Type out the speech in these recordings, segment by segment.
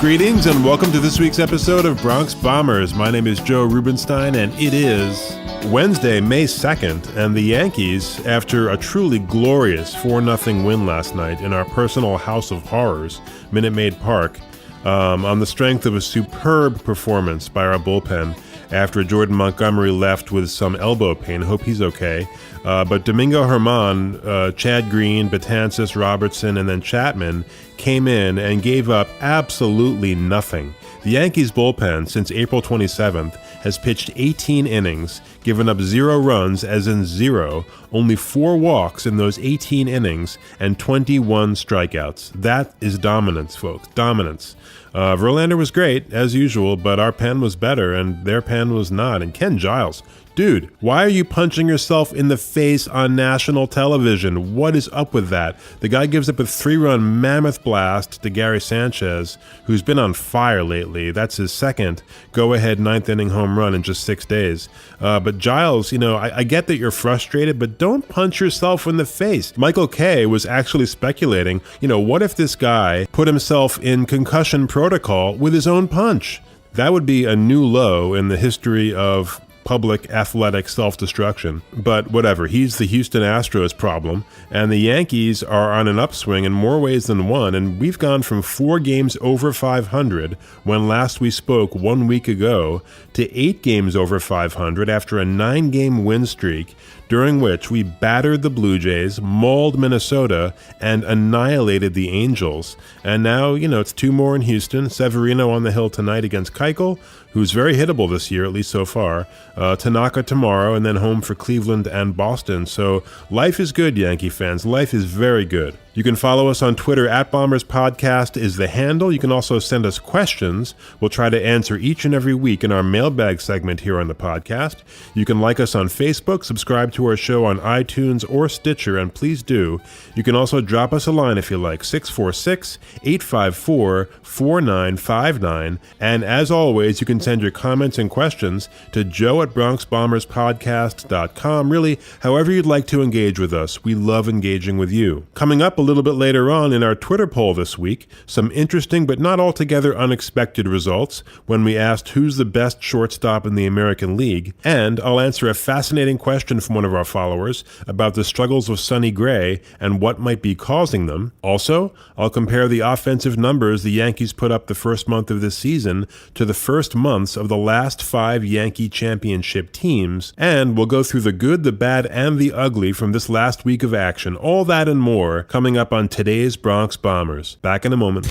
Greetings and welcome to this week's episode of Bronx Bombers. My name is Joe Rubenstein and it is Wednesday, May 2nd, and the Yankees, after a truly glorious 4-0 win last night in our personal house of horrors, Minute Maid Park, on the strength of a superb performance by our bullpen after Jordan Montgomery left with some elbow pain. Hope he's okay. But Domingo Germán, Chad Green, Betances, Robertson, and then Chapman came in and gave up absolutely nothing. The Yankees bullpen, since April 27th, has pitched 18 innings, given up 0 runs, as in 0, only 4 walks in those 18 innings, and 21 strikeouts. That is dominance, folks. Dominance. Verlander was great, as usual, but our pen was better, and their pen was not. And Ken Giles, dude, why are you punching yourself in the face on national television? What is up with that? The guy gives up a 3-run mammoth blast to Gary Sanchez, who's been on fire lately. That's his second go-ahead 9th-inning home run in just 6 days. But Giles, I get that you're frustrated, but don't punch yourself in the face. Michael Kay was actually speculating, what if this guy put himself in concussion protocol with his own punch? That would be a new low in the history of public athletic self-destruction. But whatever, he's the Houston Astros problem, and the Yankees are on an upswing in more ways than one, and we've gone from 4 games over 500 when last we spoke 1 week ago to 8 games over 500 after a 9-game win streak, during which we battered the Blue Jays, mauled Minnesota, and annihilated the Angels. And now, it's 2 more in Houston. Severino on the hill tonight against Keuchel, who's very hittable this year, at least so far. Tanaka tomorrow, and then home for Cleveland and Boston. So life is good, Yankee fans. Life is very good. You can follow us on Twitter. @BombersPodcast is the handle. You can also send us questions. We'll try to answer each and every week in our mailbag segment here on the podcast. You can like us on Facebook, subscribe to our show on iTunes or Stitcher, and please do. You can also drop us a line if you like, 646-854-4959. And as always, you can send your comments and questions to joe@BronxBombersPodcast.com. Really, however you'd like to engage with us. We love engaging with you. Coming up a little bit later on in our Twitter poll this week, some interesting but not altogether unexpected results when we asked who's the best shortstop in the American League, and I'll answer a fascinating question from one of our followers about the struggles of Sonny Gray and what might be causing them. Also, I'll compare the offensive numbers the Yankees put up the first month of this season to the first months of the last 5 Yankee championship teams, and we'll go through the good, the bad, and the ugly from this last week of action. All that and more coming up on today's Bronx Bombers. Back in a moment.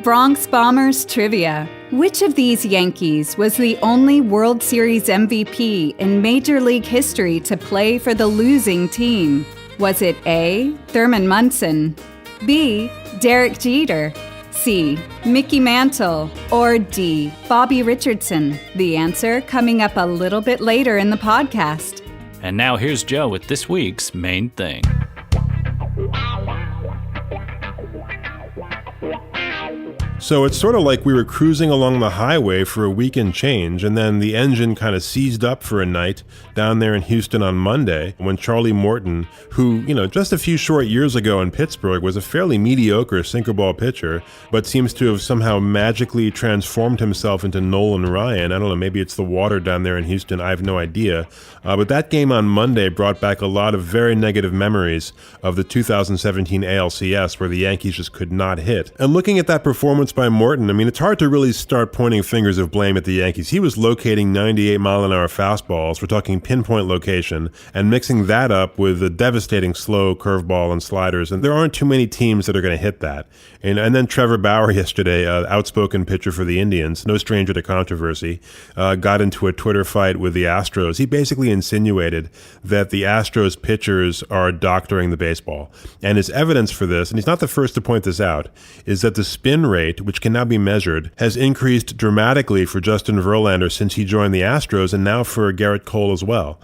Bronx Bombers Trivia. Which of these Yankees was the only World Series MVP in Major League history to play for the losing team? Was it A, Thurman Munson, B, Derek Jeter, C, Mickey Mantle, or D, Bobby Richardson? The answer coming up a little bit later in the podcast. And now here's Joe with this week's main thing. So it's sort of like we were cruising along the highway for a week and change, and then the engine kind of seized up for a night down there in Houston on Monday when Charlie Morton, who, just a few short years ago in Pittsburgh was a fairly mediocre sinker ball pitcher, but seems to have somehow magically transformed himself into Nolan Ryan. I don't know, maybe it's the water down there in Houston, I have no idea. But that game on Monday brought back a lot of very negative memories of the 2017 ALCS where the Yankees just could not hit. And looking at that performance by Morton, it's hard to really start pointing fingers of blame at the Yankees. He was locating 98-mile-an-hour fastballs, we're talking pinpoint location, and mixing that up with a devastating slow curveball and sliders, and there aren't too many teams that are going to hit that. And then Trevor Bauer yesterday, outspoken pitcher for the Indians, no stranger to controversy, got into a Twitter fight with the Astros. He basically insinuated that the Astros pitchers are doctoring the baseball. And his evidence for this, and he's not the first to point this out, is that the spin rate, which can now be measured, has increased dramatically for Justin Verlander since he joined the Astros, and now for Garrett Cole as well.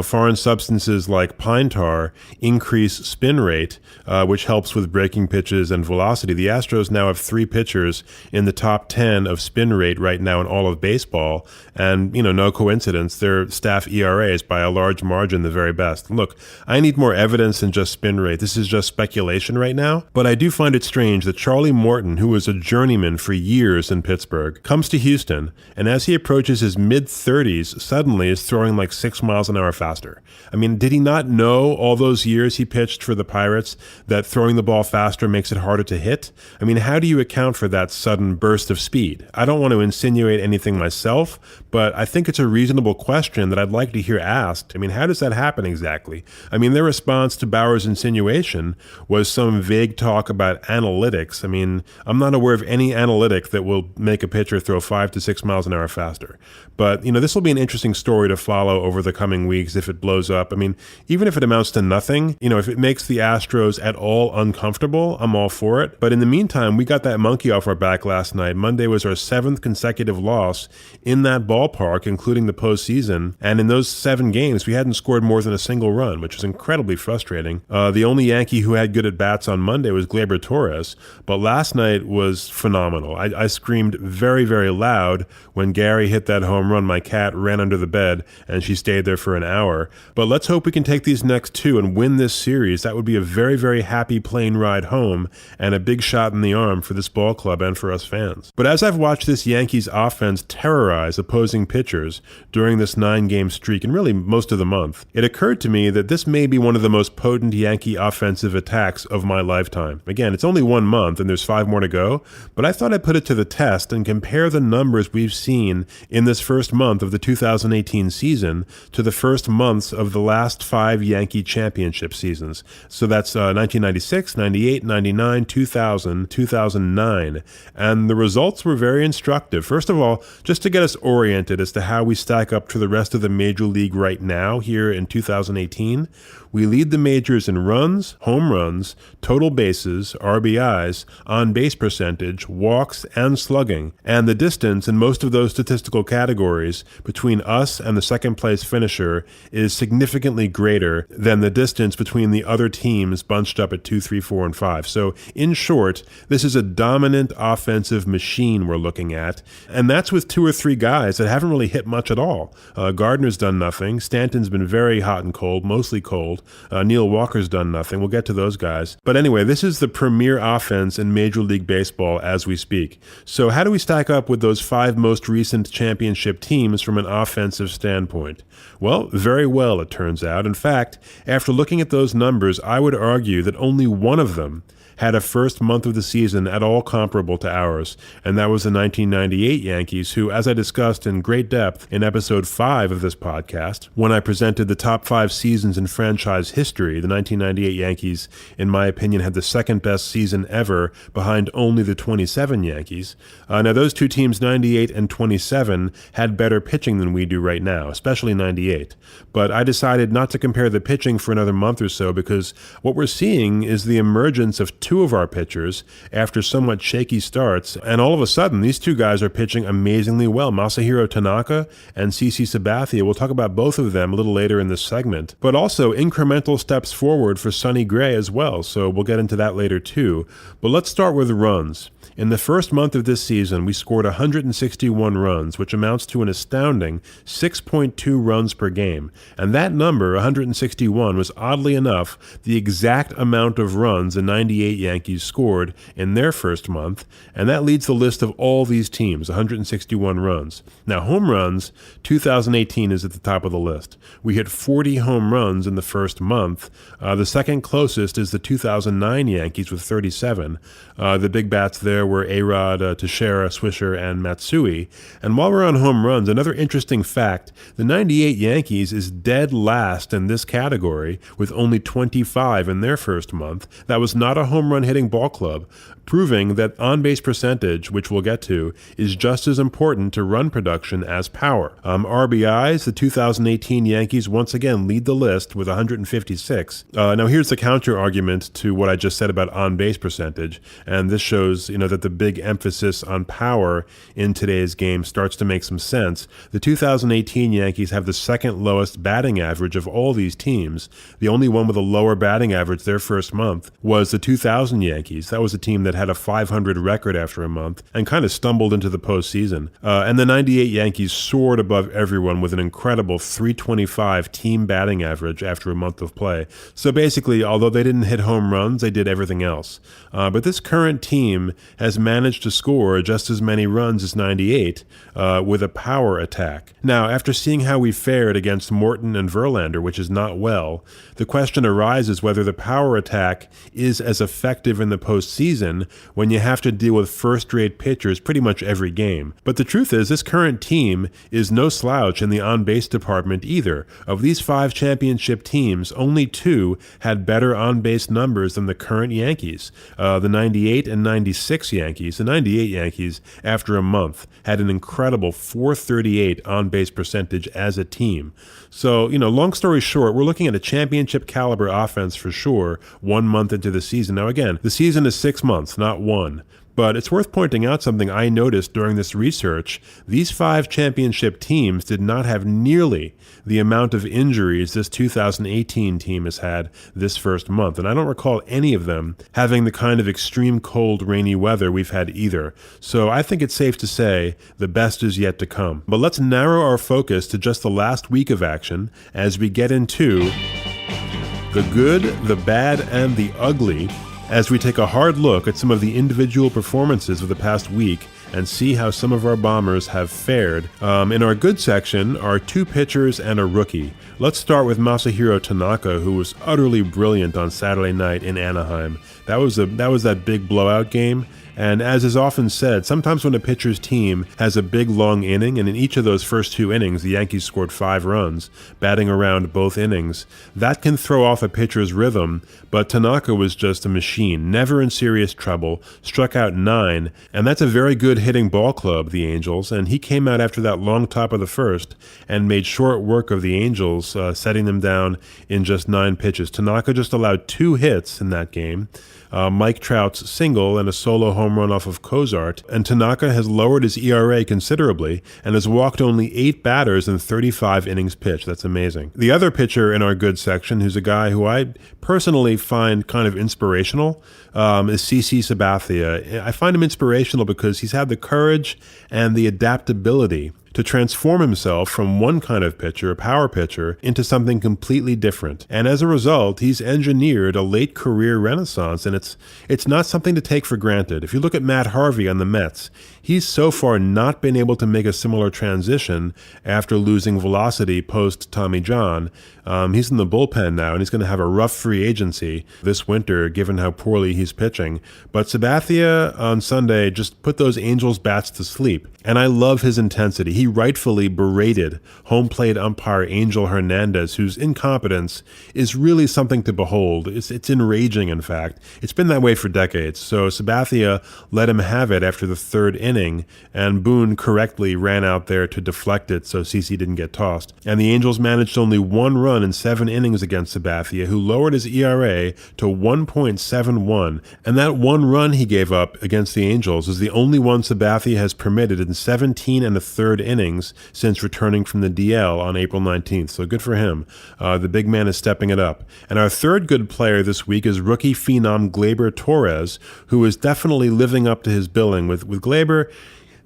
Foreign substances like pine tar increase spin rate, which helps with breaking pitches and velocity. The Astros now have 3 pitchers in the top 10 of spin rate right now in all of baseball, and, no coincidence, their staff ERA is by a large margin the very best. Look, I need more evidence than just spin rate. This is just speculation right now, but I do find it strange that Charlie Morton, who was a journeyman for years in Pittsburgh, comes to Houston, and as he approaches his mid-30s, suddenly is throwing like 6 miles an hour faster. I mean, did he not know all those years he pitched for the Pirates that throwing the ball faster makes it harder to hit? I mean, how do you account for that sudden burst of speed? I don't want to insinuate anything myself, but I think it's a reasonable question that I'd like to hear asked. I mean, how does that happen exactly? I mean, their response to Bauer's insinuation was some vague talk about analytics. I mean, I'm not aware of any analytic that will make a pitcher throw 5 to 6 miles an hour faster. But, this will be an interesting story to follow over the coming weeks if it blows up. I mean, even if it amounts to nothing, if it makes the Astros at all uncomfortable, I'm all for it. But in the meantime, we got that monkey off our back last night. Monday was our 7th consecutive loss in that ballpark, including the postseason. And in those 7 games, we hadn't scored more than a single run, which was incredibly frustrating. The only Yankee who had good at-bats on Monday was Gleyber Torres. But last night was phenomenal. I screamed very, very loud when Gary hit that home run. My cat ran under the bed, and she stayed there for an hour. But let's hope we can take these next 2 and win this series. That would be a very, very happy plane ride home and a big shot in the arm for this ball club and for us fans. But as I've watched this Yankees offense terrorize opposing pitchers during this 9-game streak, and really most of the month, it occurred to me that this may be one of the most potent Yankee offensive attacks of my lifetime. Again, it's only 1 month and there's 5 more to go, but I thought I'd put it to the test and compare the numbers we've seen in this first month of the 2018 season to the first months of the last 5 Yankee championship seasons. So that's 1996, 98, 99, 2000, 2009. And the results were very instructive. First of all, just to get us oriented as to how we stack up to the rest of the major league right now here in 2018, we lead the majors in runs, home runs, total bases, RBIs, on-base percentage, walks, and slugging. And the distance in most of those statistical categories between us and the second-place finisher is significantly greater than the distance between the other teams bunched up at 2, 3, 4, and 5. So, in short, this is a dominant offensive machine we're looking at, and that's with 2 or 3 guys that haven't really hit much at all. Gardner's done nothing. Stanton's been very hot and cold, mostly cold. Neil Walker's done nothing. We'll get to those guys. But anyway, this is the premier offense in Major League Baseball as we speak. So how do we stack up with those 5 most recent championship teams from an offensive standpoint? Well, very well, it turns out. In fact, after looking at those numbers, I would argue that only one of them had a first month of the season at all comparable to ours, and that was the 1998 Yankees, who, as I discussed in great depth in episode 5 of this podcast, when I presented the top 5 seasons in franchise history, the 1998 Yankees, in my opinion, had the second best season ever behind only the 27 Yankees. Now, those 2 teams, 98 and 27, had better pitching than we do right now, especially 98. But I decided not to compare the pitching for another month or so because what we're seeing is the emergence of 2 of our pitchers after somewhat shaky starts, and all of a sudden these 2 guys are pitching amazingly well. Masahiro Tanaka and CC Sabathia. We'll talk about both of them a little later in this segment, but also incremental steps forward for Sonny Gray as well, so we'll get into that later too. But let's start with runs. In the first month of this season, we scored 161 runs, which amounts to an astounding 6.2 runs per game. And that number, 161, was oddly enough the exact amount of runs the 98 Yankees scored in their first month, and that leads the list of all these teams, 161 runs. Now, home runs, 2018 is at the top of the list. We hit 40 home runs in the first month. The second closest is the 2009 Yankees with 37. The big bats there were A-Rod, Teixeira, Swisher, and Matsui. And while we're on home runs, another interesting fact, the 98 Yankees is dead last in this category with only 25 in their first month. That was not a home run hitting ball club, proving that on-base percentage, which we'll get to, is just as important to run production as power. RBIs, the 2018 Yankees once again lead the list with 156. Now here's the counter-argument to what I just said about on-base percentage, and this shows that the big emphasis on power in today's game starts to make some sense. The 2018 Yankees have the second lowest batting average of all these teams. The only one with a lower batting average their first month was the 2000 Yankees. That was a team that had a 500 record after a month and kind of stumbled into the postseason. And the 98 Yankees soared above everyone with an incredible 325 team batting average after a month of play. So basically, although they didn't hit home runs, they did everything else. But this current team team has managed to score just as many runs as 98 with a power attack. Now, after seeing how we fared against Morton and Verlander, which is not well, the question arises whether the power attack is as effective in the postseason when you have to deal with first-rate pitchers pretty much every game. But the truth is, this current team is no slouch in the on-base department either. Of these 5 championship teams, only 2 had better on-base numbers than the current Yankees. The 98 and 96 Yankees. The 98 Yankees, after a month, had an incredible .438 on-base percentage as a team. So, long story short, we're looking at a championship caliber offense for sure 1 month into the season. Now, again, the season is 6 months, not 1. But it's worth pointing out something I noticed during this research. These 5 championship teams did not have nearly the amount of injuries this 2018 team has had this first month. And I don't recall any of them having the kind of extreme cold, rainy weather we've had either. So I think it's safe to say the best is yet to come. But let's narrow our focus to just the last week of action as we get into the good, the bad, and the ugly, as we take a hard look at some of the individual performances of the past week and see how some of our Bombers have fared. In our good section are 2 pitchers and a rookie. Let's start with Masahiro Tanaka, who was utterly brilliant on Saturday night in Anaheim. That was that big blowout game. And as is often said, sometimes when a pitcher's team has a big, long inning, and in each of those first 2 innings, the Yankees scored 5 runs, batting around both innings, that can throw off a pitcher's rhythm, but Tanaka was just a machine, never in serious trouble, struck out 9, and that's a very good hitting ball club, the Angels, and he came out after that long top of the first and made short work of the Angels, setting them down in just 9 pitches. Tanaka just allowed 2 hits in that game. Mike Trout's single and a solo home run off of Cozart, and Tanaka has lowered his ERA considerably and has walked only 8 batters in 35 innings pitched. That's amazing. The other pitcher in our good section, who's a guy who I personally find kind of inspirational, is CC Sabathia. I find him inspirational because he's had the courage and the adaptability to transform himself from one kind of pitcher, a power pitcher, into something completely different. And as a result, he's engineered a late career renaissance, and it's not something to take for granted. If you look at Matt Harvey on the Mets, he's so far not been able to make a similar transition after losing velocity post Tommy John. He's in the bullpen now, and he's going to have a rough free agency this winter, given how poorly he's pitching. But Sabathia on Sunday just put those Angels bats to sleep, and I love his intensity. He rightfully berated home plate umpire Angel Hernandez, whose incompetence is really something to behold. It's enraging, in fact. It's been that way for decades. So Sabathia let him have it after the 3rd inning, and Boone correctly ran out there to deflect it so CC didn't get tossed. And the Angels managed only 1 run in 7 innings against Sabathia, who lowered his ERA to 1.71. And that 1 run he gave up against the Angels is the only one Sabathia has permitted in 17 1/3 innings since returning from the DL on April 19th. So good for him. The big man is stepping it up. And our third good player this week is rookie phenom Gleyber Torres, who is definitely living up to his billing. With Gleyber,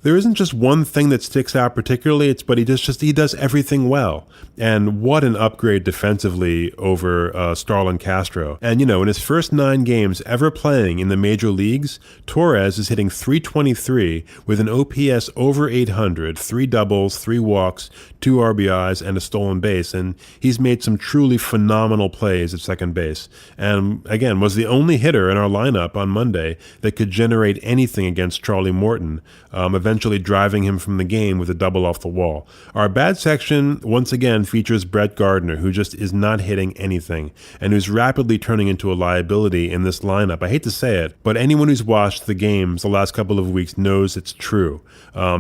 there isn't just one thing that sticks out particularly, but he does everything well. And what an upgrade defensively over Starlin Castro. And, in his first 9 games ever playing in the major leagues, Torres is hitting .323 with an OPS over 800, 3 doubles, 3 walks, 2 RBIs, and a stolen base. And he's made some truly phenomenal plays at second base. And, again, was the only hitter in our lineup on Monday that could generate anything against Charlie Morton, eventually driving him from the game with a double off the wall. Our bad section, once again, features Brett Gardner, who just is not hitting anything and who's rapidly turning into a liability in this lineup. I hate to say it, but anyone who's watched the games the last couple of weeks knows it's true.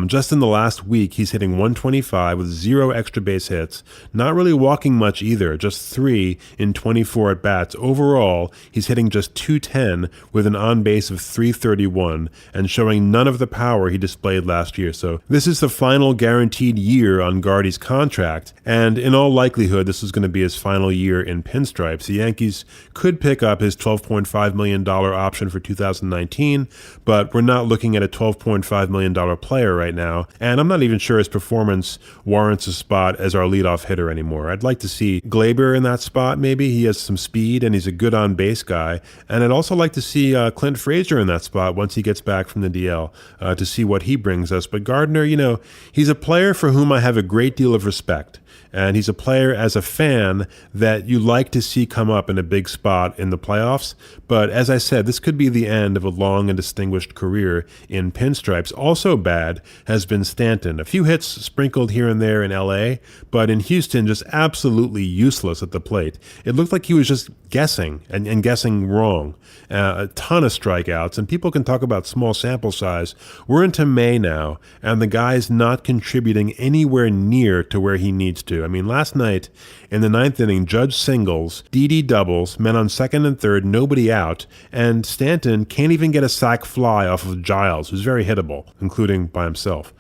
Just in the last week, he's hitting .125 with 0 extra base hits, not really walking much either, just 3 in 24 at-bats. Overall, he's hitting just .210 with an on-base of .331 and showing none of the power he displayed played last year. So this is the final guaranteed year on Gardy's contract, and in all likelihood, this is going to be his final year in pinstripes. The Yankees could pick up his $12.5 million option for 2019, but we're not looking at a $12.5 million player right now, and I'm not even sure his performance warrants a spot as our leadoff hitter anymore. I'd like to see Glaber in that spot, maybe. He has some speed, and he's a good on-base guy, and I'd also like to see Clint Frazier in that spot once he gets back from the DL to see what he brings us. But Gardner, he's a player for whom I have a great deal of respect. And he's a player as a fan that you like to see come up in a big spot in the playoffs. But as I said, this could be the end of a long and distinguished career in pinstripes. Also bad has been Stanton. A few hits sprinkled here and there in LA, but in Houston, just absolutely useless at the plate. It looked like he was just guessing and guessing wrong. A ton of strikeouts, and people can talk about small sample size. We're into May now, and the guy's not contributing anywhere near to where he needs to. I mean, last night in the ninth inning, Judge singles, Didi doubles, men on second and third, nobody out, and Stanton can't even get a sac fly off of Giles, who's very hittable, including by himself.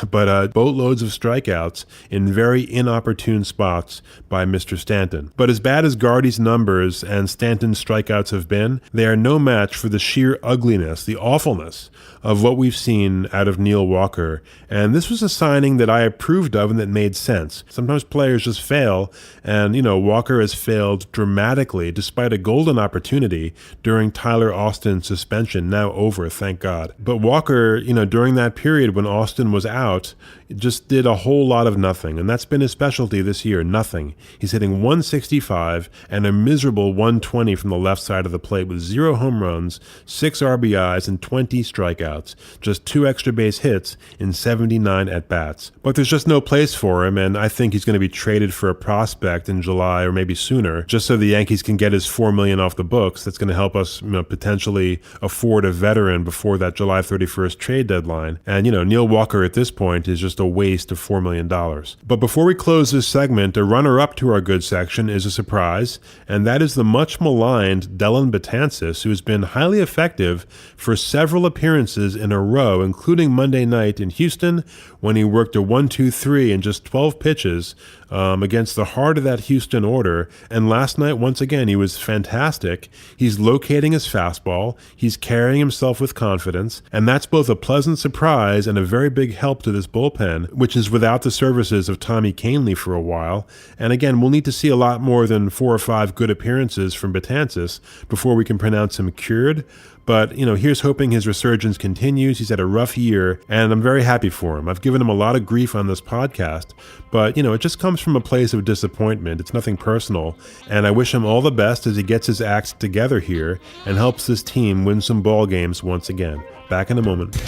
But boatloads of strikeouts in very inopportune spots by Mr. Stanton. But as bad as Gardy's numbers and Stanton's strikeouts have been, they are no match for the sheer ugliness, the awfulness of what we've seen out of Neil Walker. And this was a signing that I approved of and that made sense. Sometimes players just fail, and, Walker has failed dramatically despite a golden opportunity during Tyler Austin's suspension, now over, thank God. But Walker, during that period when Austin was out, just did a whole lot of nothing, and that's been his specialty this year, nothing. He's hitting 165 and a miserable 120 from the left side of the plate with 0 home runs, 6 RBIs, and 20 strikeouts. Just 2 extra base hits in 79 at-bats. But there's just no place for him, and I think he's going to be traded for a prospect in July or maybe sooner, just so the Yankees can get his $4 million off the books. That's going to help us potentially afford a veteran before that July 31st trade deadline. And, Neil Walker at this point is just a waste of $4 million. But before we close this segment, a runner-up to our good section is a surprise, and that is the much-maligned Dellin Betances, who has been highly effective for several appearances in a row, including Monday night in Houston, when he worked a 1-2-3 in just 12 pitches against the heart of that Houston order. And last night, once again, he was fantastic. He's locating his fastball. He's carrying himself with confidence. And that's both a pleasant surprise and a very big help to this bullpen, which is without the services of Tommy Kahnle for a while. And again, we'll need to see a lot more than 4 or 5 good appearances from Betances before we can pronounce him cured. But, here's hoping his resurgence continues. He's had a rough year, and I'm very happy for him. I've given him a lot of grief on this podcast, but, it just comes from a place of disappointment. It's nothing personal, and I wish him all the best as he gets his act together here and helps this team win some ball games once again. Back in a moment.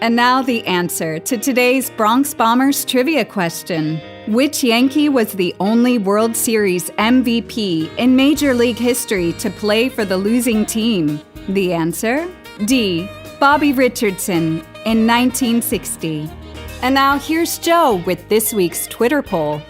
And now the answer to today's Bronx Bombers trivia question. Which Yankee was the only World Series MVP in Major League history to play for the losing team? The answer? D. Bobby Richardson in 1960. And now here's Joe with this week's Twitter poll.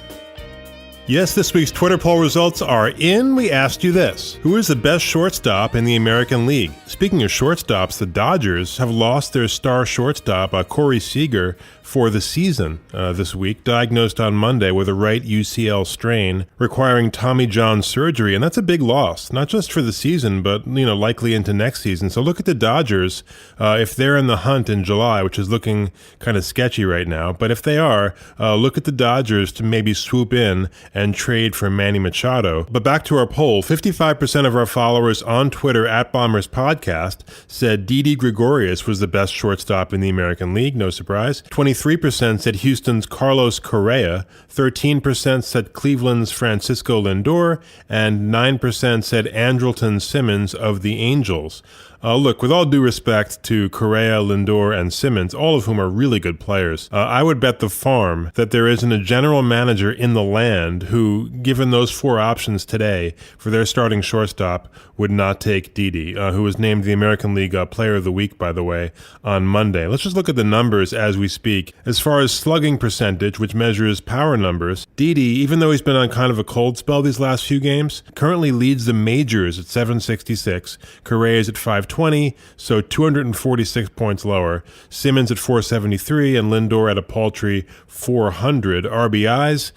Yes, this week's Twitter poll results are in. We asked you this: who is the best shortstop in the American League? Speaking of shortstops, the Dodgers have lost their star shortstop, Corey Seager, for the season this week, diagnosed on Monday with a right UCL strain requiring Tommy John surgery. And that's a big loss, not just for the season, but likely into next season. So look at the Dodgers if they're in the hunt in July, which is looking kind of sketchy right now. But if they are, look at the Dodgers to maybe swoop in and trade for Manny Machado. But back to our poll, 55% of our followers on Twitter at Bombers Podcast said Didi Gregorius was the best shortstop in the American League, no surprise. 23% said Houston's Carlos Correa, 13% said Cleveland's Francisco Lindor, and 9% said Andrelton Simmons of the Angels. Look, with all due respect to Correa, Lindor, and Simmons, all of whom are really good players, I would bet the farm that there isn't a general manager in the land who, given those 4 options today for their starting shortstop, would not take Didi, who was named the American League Player of the Week, by the way, on Monday. Let's just look at the numbers as we speak. As far as slugging percentage, which measures power numbers, Didi, even though he's been on kind of a cold spell these last few games, currently leads the majors at 766. Correa is at 520. 420, so 246 points lower. Simmons at 473 and Lindor at a paltry 400 RBIs.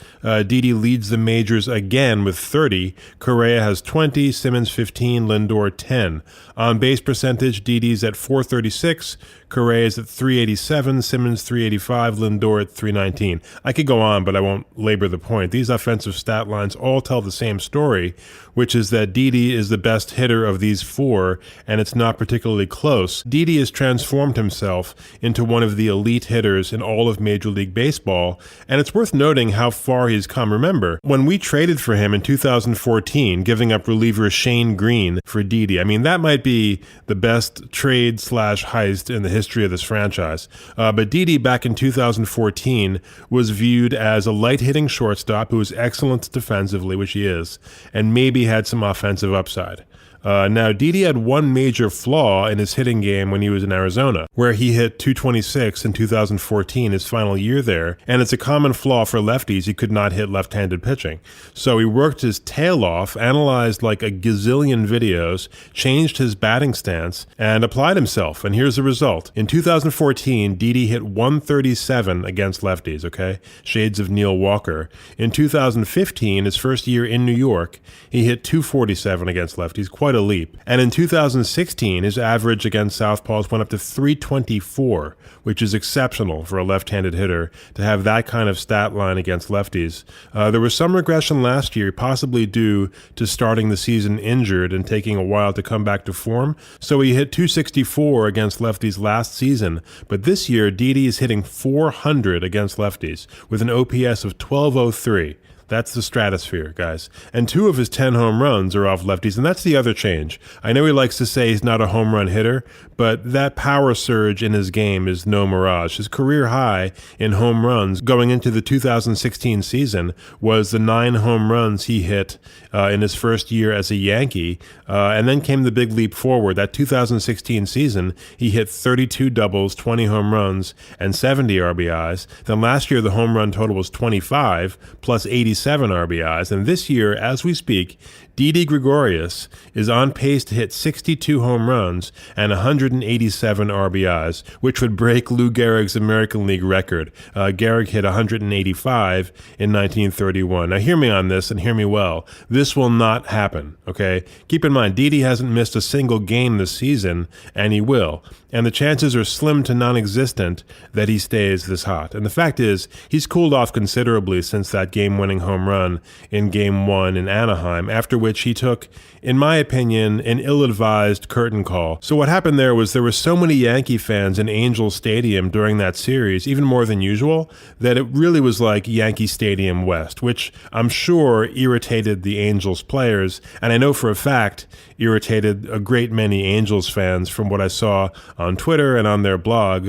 Didi leads the majors again with 30. Correa has 20, Simmons 15, Lindor 10. On base percentage, Didi's at 436, Correa's at 387, Simmons 385, Lindor at 319. I could go on, but I won't labor the point. These offensive stat lines all tell the same story, which is that Didi is the best hitter of these four, and it's not particularly close. Didi has transformed himself into one of the elite hitters in all of Major League Baseball, and it's worth noting how far he's come. Remember, when we traded for him in 2014, giving up reliever Shane Green for Didi, I mean, that might be the best trade/heist in the history of this franchise. But Didi back in 2014 was viewed as a light-hitting shortstop who was excellent defensively, which he is, and maybe had some offensive upside. Now, Didi had one major flaw in his hitting game when he was in Arizona, where he hit 226 in 2014, his final year there, and it's a common flaw for lefties. He could not hit left-handed pitching. So he worked his tail off, analyzed like a gazillion videos, changed his batting stance, and applied himself, and here's the result. In 2014, Didi hit 137 against lefties, okay? Shades of Neil Walker. In 2015, his first year in New York, he hit 247 against lefties, quite a leap. And in 2016, his average against southpaws went up to 324, which is exceptional for a left-handed hitter to have that kind of stat line against lefties. There was some regression last year, possibly due to starting the season injured and taking a while to come back to form. So he hit 264 against lefties last season, but this year Didi is hitting 400 against lefties with an OPS of 1203. That's the stratosphere, guys. And 2 of his 10 home runs are off lefties, and that's the other change. I know he likes to say he's not a home run hitter, but that power surge in his game is no mirage. His career high in home runs going into the 2016 season was the 9 home runs he hit in his first year as a Yankee, and then came the big leap forward. That 2016 season, he hit 32 doubles, 20 home runs, and 70 RBIs. Then last year, the home run total was 25, plus 87 RBIs. And this year, as we speak, Didi Gregorius is on pace to hit 62 home runs and 187 RBIs, which would break Lou Gehrig's American League record. Gehrig hit 185 in 1931. Now, hear me on this and hear me well. This will not happen, okay? Keep in mind, Didi hasn't missed a single game this season, and he will. And the chances are slim to non-existent that he stays this hot. And the fact is, he's cooled off considerably since that game-winning home run in Game 1 in Anaheim, after which he took, in my opinion, an ill-advised curtain call. So what happened there were so many Yankee fans in Angels Stadium during that series, even more than usual, that it really was like Yankee Stadium West, which I'm sure irritated the Angels players, and I know for a fact irritated a great many Angels fans from what I saw on Twitter and on their blog,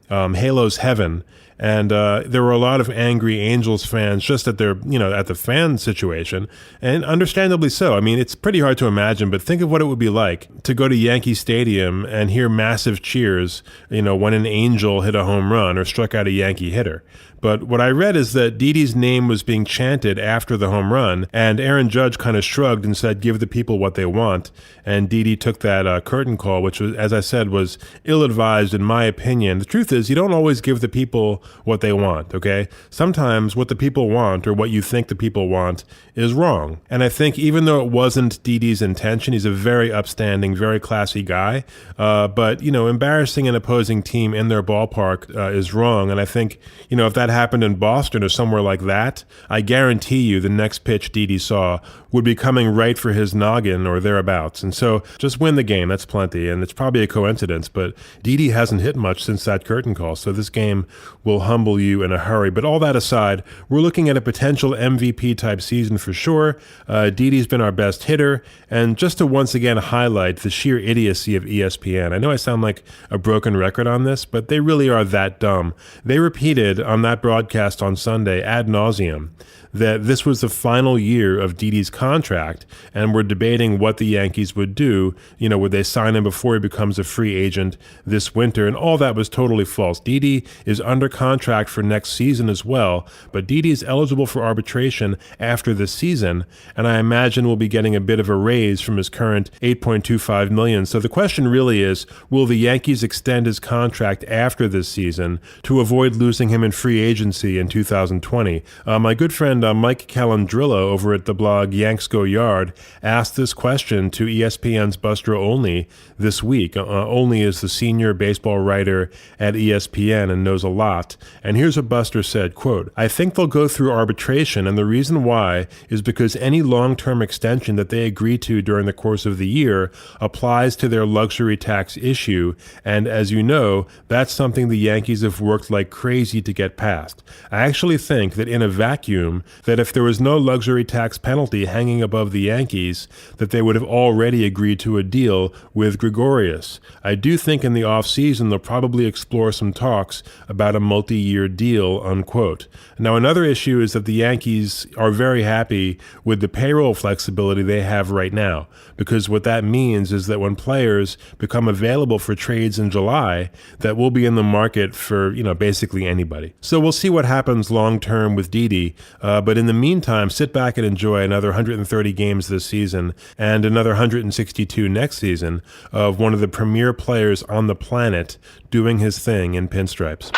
Halo's Heaven. And there were a lot of angry Angels fans just at at the fan situation, and understandably so. I mean, it's pretty hard to imagine, but think of what it would be like to go to Yankee Stadium and hear massive cheers, when an Angel hit a home run or struck out a Yankee hitter. But what I read is that Didi's name was being chanted after the home run, and Aaron Judge kind of shrugged and said, "Give the people what they want." And Didi took that curtain call, which was, as I said, was ill-advised in my opinion. The truth is, you don't always give the people what they want, okay? Sometimes what the people want, or what you think the people want, is wrong. And I think even though it wasn't Didi's intention, he's a very upstanding, very classy guy, but, embarrassing an opposing team in their ballpark is wrong. And I think, if that happened in Boston or somewhere like that, I guarantee you the next pitch Didi saw would be coming right for his noggin or thereabouts. And so just win the game, that's plenty. And it's probably a coincidence, but Didi hasn't hit much since that curtain call, so this game will humble you in a hurry. But all that aside, we're looking at a potential MVP-type season for sure. Didi's been our best hitter, and just to once again highlight the sheer idiocy of ESPN, I know I sound like a broken record on this, but they really are that dumb. They repeated on that broadcast on Sunday ad nauseum that this was the final year of Didi's contract, and were debating what the Yankees would do. Would they sign him before he becomes a free agent this winter? And all that was totally false. Didi is under contract for next season as well, but Didi is eligible for arbitration after this season, and I imagine will be getting a bit of a raise from his current $8.25 million. So the question really is, will the Yankees extend his contract after this season to avoid losing him in free agency in 2020? My good friend Mike Calandrillo over at the blog Yanks Go Yard asked this question to ESPN's Buster Olney this week. Olney is the senior baseball writer at ESPN and knows a lot. And here's what Buster said, quote, "I think they'll go through arbitration, and the reason why is because any long-term extension that they agree to during the course of the year applies to their luxury tax issue, and as you know, that's something the Yankees have worked like crazy to get past. I actually think that in a vacuum, that if there was no luxury tax penalty hanging above the Yankees, that they would have already agreed to a deal with Gregorius. I do think in the offseason they'll probably explore some talks about a multi-year deal," unquote. Now, another issue is that the Yankees are very happy with the payroll flexibility they have right now, because what that means is that when players become available for trades in July, that we'll be in the market for, basically anybody. So we'll see what happens long-term with Didi, but in the meantime, sit back and enjoy another 130 games this season and another 162 next season of one of the premier players on the planet doing his thing in pinstripes.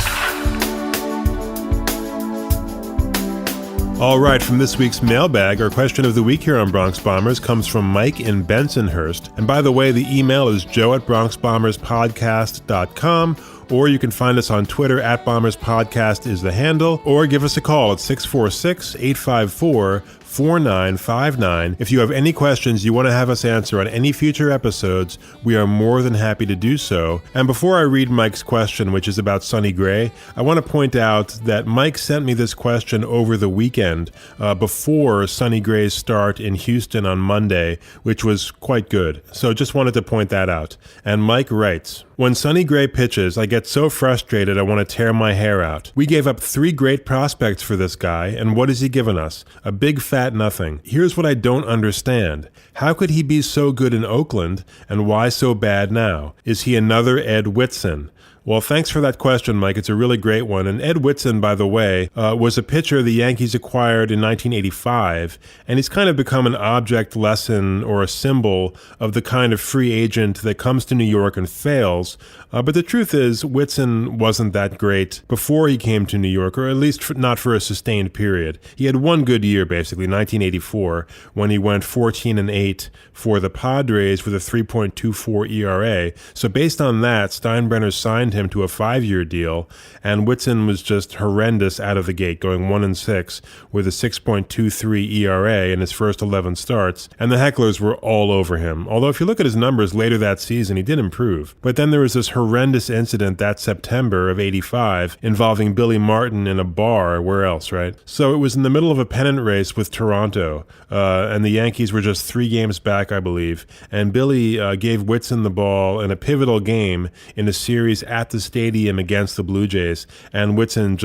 All right, from this week's mailbag, our question of the week here on Bronx Bombers comes from Mike in Bensonhurst. And by the way, the email is joe@bronxbomberspodcast.com, or you can find us on Twitter @BombersPodcast is the handle, or give us a call at 646-854-4959. If you have any questions you want to have us answer on any future episodes, we are more than happy to do so. And before I read Mike's question, which is about Sonny Gray, I want to point out that Mike sent me this question over the weekend before Sonny Gray's start in Houston on Monday, which was quite good. So just wanted to point that out. And Mike writes, "When Sonny Gray pitches, I get so frustrated I want to tear my hair out. We gave up 3 great prospects for this guy, and what has he given us? A big fat nothing. Here's what I don't understand. How could he be so good in Oakland, and why so bad now? Is he another Ed Whitson?" Well, thanks for that question, Mike. It's a really great one. And Ed Whitson, by the way, was a pitcher the Yankees acquired in 1985, and he's kind of become an object lesson or a symbol of the kind of free agent that comes to New York and fails. But the truth is, Whitson wasn't that great before he came to New York, or at least not for a sustained period. He had one good year, basically, 1984, when he went 14-8 for the Padres with a 3.24 ERA. So based on that, Steinbrenner signed him to a 5-year deal, and Whitson was just horrendous out of the gate, going 1-6 with a 6.23 ERA in his first 11 starts, and the hecklers were all over him. Although if you look at his numbers later that season, he did improve. But then there was this horrendous incident that September of 85 involving Billy Martin in a bar, where else, right? So it was in the middle of a pennant race with Toronto, and the Yankees were just 3 games back, I believe, and Billy gave Whitson the ball in a pivotal game in a series at the stadium against the Blue Jays, and Whitson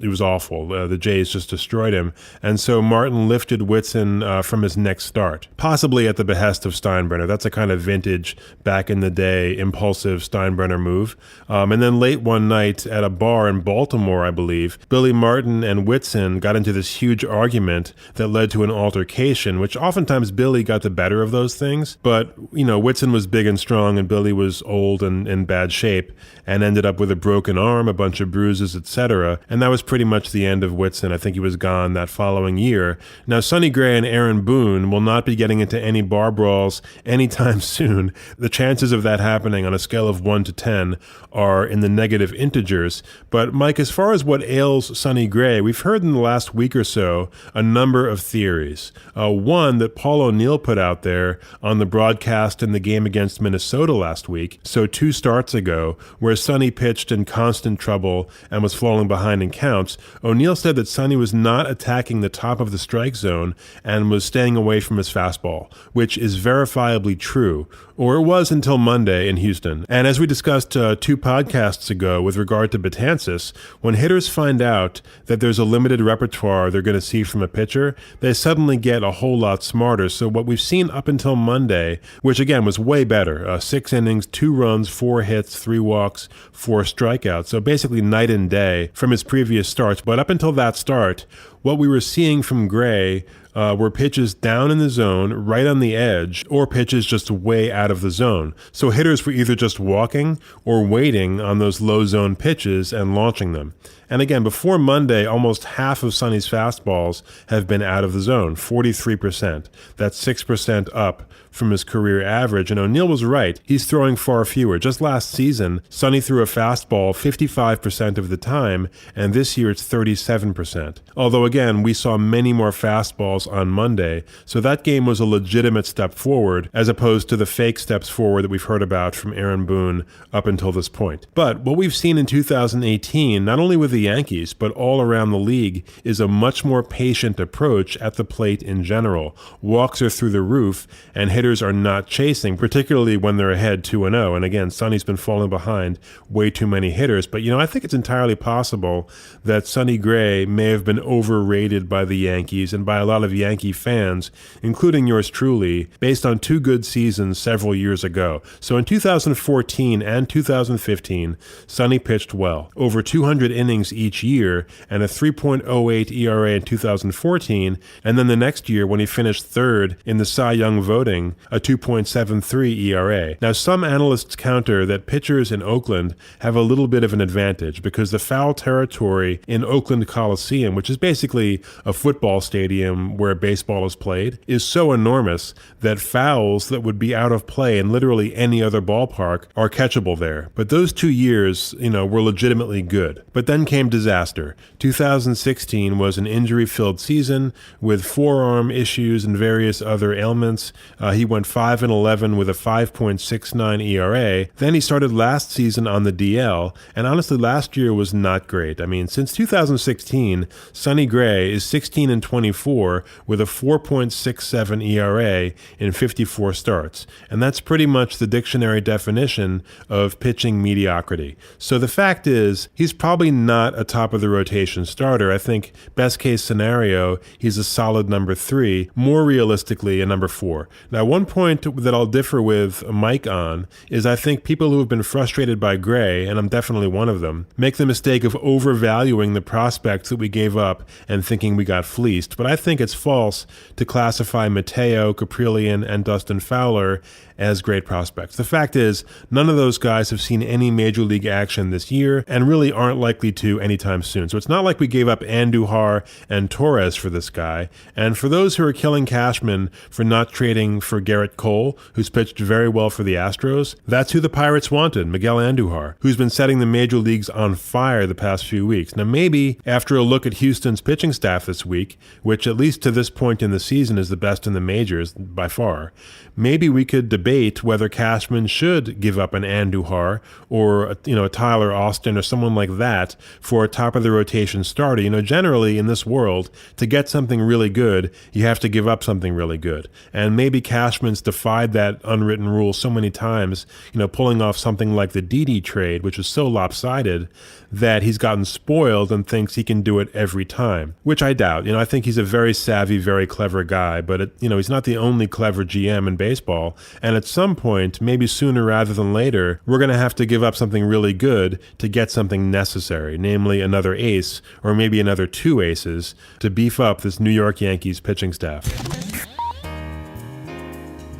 it was awful. The Jays just destroyed him. And so Martin lifted Whitson from his next start, possibly at the behest of Steinbrenner. That's a kind of vintage, back in the day, impulsive Steinbrenner move. And then late one night at a bar in Baltimore, I believe, Billy Martin and Whitson got into this huge argument that led to an altercation, which oftentimes Billy got the better of those things. But, Whitson was big and strong, and Billy was old and in bad shape, and ended up with a broken arm, a bunch of bruises, etc. And that was pretty much the end of Whitson. I think he was gone that following year. Now, Sonny Gray and Aaron Boone will not be getting into any bar brawls anytime soon. The chances of that happening on a scale of 1 to 10 are in the negative integers. But Mike, as far as what ails Sonny Gray, we've heard in the last week or so a number of theories. One that Paul O'Neill put out there on the broadcast in the game against Minnesota last week, so 2 starts ago, where Sonny pitched in constant trouble and was falling behind in counts. accounts, O'Neill said that Sonny was not attacking the top of the strike zone and was staying away from his fastball, which is verifiably true, or it was until Monday in Houston. And as we discussed 2 podcasts ago with regard to Betances, when hitters find out that there's a limited repertoire they're going to see from a pitcher, they suddenly get a whole lot smarter. So what we've seen up until Monday, which again was way better, 6 innings, 2 runs, 4 hits, 3 walks, 4 strikeouts. So basically night and day from his previous starts. But up until that start, what we were seeing from Gray were pitches down in the zone, right on the edge, or pitches just way out of the zone. So hitters were either just walking or waiting on those low zone pitches and launching them. And again, before Monday, almost half of Sonny's fastballs have been out of the zone, 43%. That's 6% up from his career average. And O'Neill was right. He's throwing far fewer. Just last season, Sonny threw a fastball 55% of the time, and this year it's 37%. Although again, we saw many more fastballs on Monday, so that game was a legitimate step forward, as opposed to the fake steps forward that we've heard about from Aaron Boone up until this point. But what we've seen in 2018, not only with the Yankees, but all around the league, is a much more patient approach at the plate in general. Walks are through the roof, and hitters are not chasing, particularly when they're ahead 2-0. And again, Sonny's been falling behind way too many hitters. But, I think it's entirely possible that Sonny Gray may have been overrated by the Yankees and by a lot of Yankee fans, including yours truly, based on 2 good seasons several years ago. So in 2014 and 2015, Sonny pitched well, over 200 innings each year, and a 3.08 ERA in 2014, and then the next year when he finished 3rd in the Cy Young voting, a 2.73 ERA. Now, some analysts counter that pitchers in Oakland have a little bit of an advantage because the foul territory in Oakland Coliseum, which is basically a football stadium where baseball is played, is so enormous that fouls that would be out of play in literally any other ballpark are catchable there. But those 2 years, were legitimately good. But then came disaster. 2016 was an injury-filled season with forearm issues and various other ailments. He went 5-11 with a 5.69 ERA. Then he started last season on the DL, and honestly, last year was not great. I mean, since 2016, Sonny Gray is 16-24 with a 4.67 ERA in 54 starts, and that's pretty much the dictionary definition of pitching mediocrity. So the fact is, he's probably not a top-of-the-rotation starter. I think best case scenario, he's a solid number 3, more realistically a number 4. Now, one point that I'll differ with Mike on is I think people who have been frustrated by Gray, and I'm definitely one of them, make the mistake of overvaluing the prospects that we gave up and thinking we got fleeced. But I think it's false to classify Mateo, Caprillion, and Dustin Fowler as great prospects. The fact is, none of those guys have seen any major league action this year and really aren't likely to anytime soon. So it's not like we gave up Andujar and Torres for this guy. And for those who are killing Cashman for not trading for Garrett Cole, who's pitched very well for the Astros, that's who the Pirates wanted, Miguel Andujar, who's been setting the major leagues on fire the past few weeks. Now maybe after a look at Houston's pitching staff this week, which at least to this point in the season is the best in the majors by far, maybe we could debate whether Cashman should give up an Andujar or a Tyler Austin or someone like that for a top-of-the-rotation starter. Generally in this world, to get something really good, you have to give up something really good. And maybe Cashman's defied that unwritten rule so many times, pulling off something like the Didi trade, which is so lopsided that he's gotten spoiled and thinks he can do it every time, which I doubt. I think he's a very savvy, very clever guy, but he's not the only clever GM in baseball. And at some point, maybe sooner rather than later, we're going to have to give up something really good to get something necessary, namely another ace or maybe another 2 aces to beef up this New York Yankees pitching staff.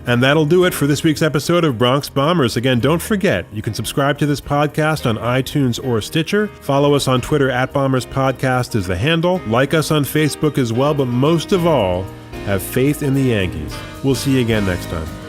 And that'll do it for this week's episode of Bronx Bombers. Again, don't forget, you can subscribe to this podcast on iTunes or Stitcher. Follow us on Twitter @BombersPodcast is the handle. Like us on Facebook as well, but most of all, have faith in the Yankees. We'll see you again next time.